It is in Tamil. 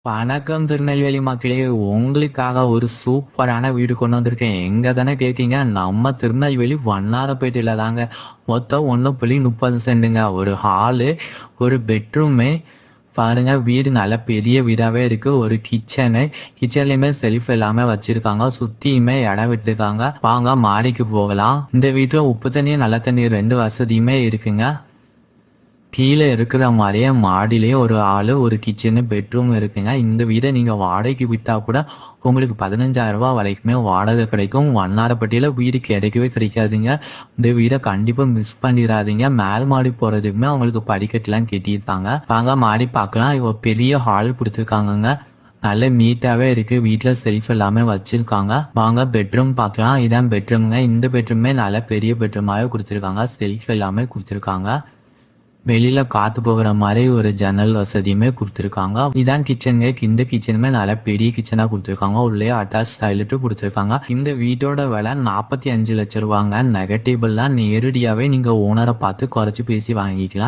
வணக்கம் திருநெல்வேலி மக்களே, உங்களுக்காக ஒரு சூப்பரான வீடு கொண்டு வந்திருக்கேன். எங்க தானே கேட்கீங்க? நம்ம திருநெல்வேலி வண்ணாரப்பேட்டையில தாங்க. மொத்தம் 1.30 சென்ட்டுங்க. ஒரு ஹாலு, ஒரு பெட்ரூமு. பாருங்க, வீடு நல்ல பெரிய வீடாவே இருக்கு. ஒரு கிச்சன்லயுமே செல்ஃப் எல்லாமே வச்சிருக்காங்க. சுத்தியுமே இடம் விட்டுருக்காங்க. வாங்க மாடிக்கு போகலாம். இந்த வீட்டுல உப்பு தண்ணி நல்ல தண்ணி 2 வசதியுமே இருக்குங்க. கீழே இருக்கிற மாதிரியே மாடியிலேயே ஒரு ஆளு, ஒரு கிச்சனு, பெட்ரூம் இருக்குங்க. இந்த வீடை நீங்க வாடகைக்கு விட்டா கூட உங்களுக்கு 15,000 ரூபாய் வரைக்குமே வாடகை கிடைக்கும். வண்ணாரப்பட்டியில வீடு கிடைக்கவே கிடைக்காதுங்க. இந்த வீடை கண்டிப்பா மிஸ் பண்ணிடாதீங்க. மேல் மாடி போறதுக்குமே அவங்களுக்கு படிக்கட்டுலாம் கட்டியிருக்காங்க. வாங்க மாடி பார்க்கலாம். இவ பெரிய ஹால் கொடுத்துருக்காங்கங்க. நல்ல நீட்டாவே இருக்கு. வீட்டுல செல்ஃப் எல்லாமே வச்சிருக்காங்க. வாங்க பெட்ரூம் பார்க்கலாம். இதான் பெட்ரூம்ங்க. இந்த பெட்ரூமே நல்ல பெரிய பெட்ரூமாவே கொடுத்துருக்காங்க. செல்ஃப் எல்லாமே கொடுத்துருக்காங்க. வெளியில காத்து போகிற மாதிரி ஒரு ஜன்னல் வசதியுமே கொடுத்துருக்காங்க. இதான் கிச்சனுங்க. இந்த கிச்சனுமே நல்ல பெரிய கிச்சனா கொடுத்துருக்காங்க. உள்ளே அட்டாச் டாய்லெட்டும் கொடுத்துருக்காங்க. இந்த வீட்டோட விலை 45 லட்சம் ரூபாங்க. நெகட்டிவ்லாம் நேரடியாவே நீங்க ஓனரை பார்த்து குறைச்சு பேசி வாங்கிக்கலாம்.